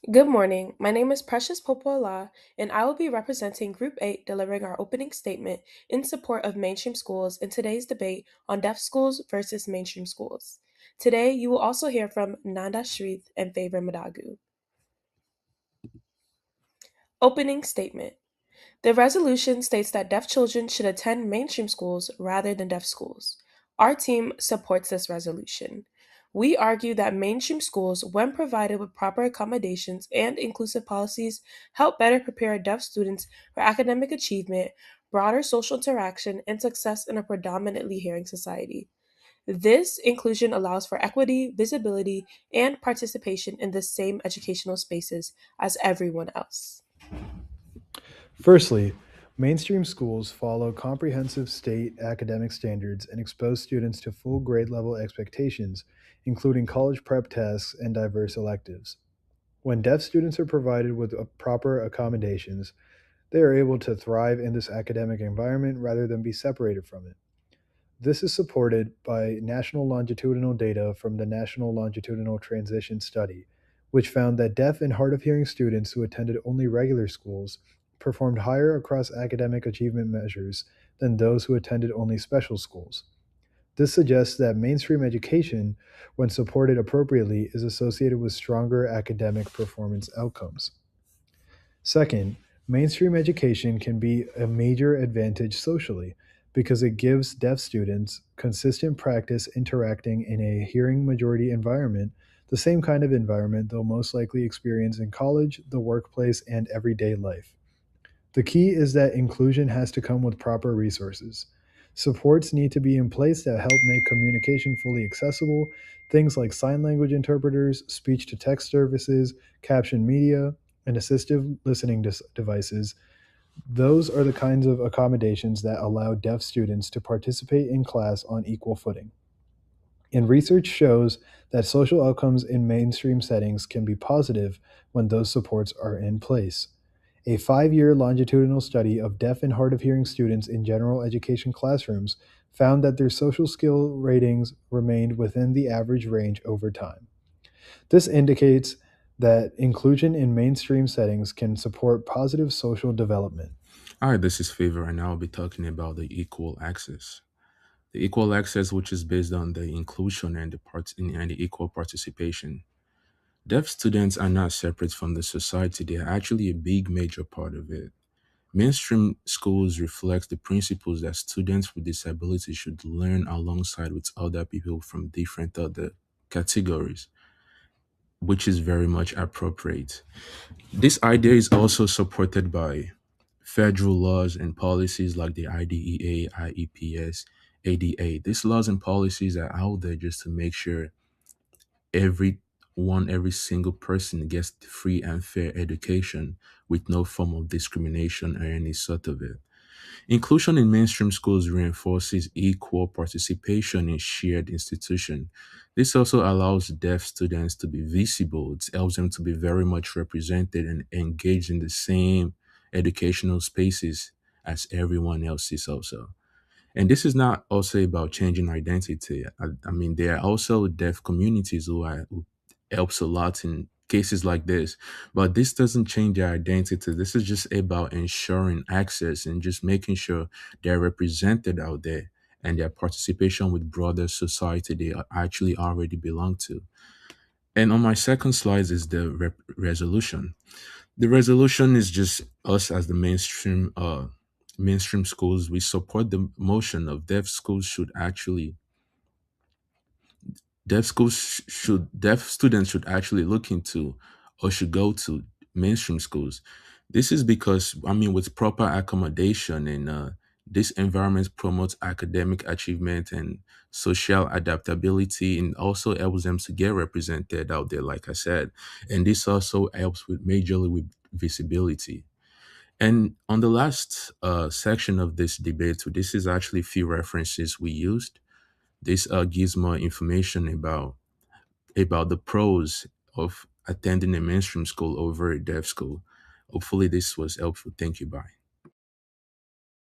Good morning. My name is Precious Popola, and I will be representing Group 8, delivering our opening statement in support of mainstream schools in today's debate on deaf schools versus mainstream schools. Today, you will also hear from Nanda Shrith and Favor Madagu. Opening statement. The resolution states that deaf children should attend mainstream schools rather than deaf schools. Our team supports this resolution. We argue that mainstream schools, when provided with proper accommodations and inclusive policies, help better prepare deaf students for academic achievement, broader social interaction, and success in a predominantly hearing society. This inclusion allows for equity, visibility, and participation in the same educational spaces as everyone else. Firstly, mainstream schools follow comprehensive state academic standards and expose students to full grade level expectations, including college prep tests and diverse electives. When deaf students are provided with proper accommodations, they are able to thrive in this academic environment rather than be separated from it. This is supported by national longitudinal data from the National Longitudinal Transition Study, which found that deaf and hard of hearing students who attended only regular schools performed higher across academic achievement measures than those who attended only special schools. This suggests that mainstream education, when supported appropriately, is associated with stronger academic performance outcomes. Second, mainstream education can be a major advantage socially because it gives deaf students consistent practice interacting in a hearing majority environment, the same kind of environment they'll most likely experience in college, the workplace, and everyday life. The key is that inclusion has to come with proper resources. Supports need to be in place that help make communication fully accessible, things like sign language interpreters, speech to text services, caption media, and assistive listening devices. Those are the kinds of accommodations that allow deaf students to participate in class on equal footing. And research shows that social outcomes in mainstream settings can be positive when those supports are in place. A 5 year longitudinal study of deaf and hard of hearing students in general education classrooms found that their social skill ratings remained within the average range over time. This indicates that inclusion in mainstream settings can support positive social development. Hi, this is Favor, and I'll be talking about the equal access. The equal access, which is based on the inclusion and and the equal participation. Deaf students are not separate from the society; they are actually a big, major part of it. Mainstream schools reflect the principles that students with disabilities should learn alongside with other people from different other categories, which is very much appropriate. This idea is also supported by federal laws and policies like the IDEA, IEPS, ADA. These laws and policies are out there just to make sure every single person gets free and fair education with no form of discrimination or any sort of it. Inclusion in mainstream schools reinforces equal participation in shared institution. This also allows deaf students to be visible. It helps them to be very much represented and engaged in the same educational spaces as everyone else is also. And this is not also about changing identity. I mean, there are also deaf communities who helps a lot in cases like this, but this doesn't change their identity. This is just about ensuring access and just making sure they're represented out there and their participation with broader society they actually already belong to. And on my second slide is the resolution. The resolution is just us as the mainstream schools. We support the motion of deaf students should actually look into or should go to mainstream schools. This is because I mean with proper accommodation and this environment promotes academic achievement and social adaptability and also helps them to get represented out there, like I said. And this also helps with majorly with visibility. And on the last section of this debate, so this is actually few references we used. This gives more information about the pros of attending a mainstream school over a deaf school. Hopefully, this was helpful. Thank you. Bye.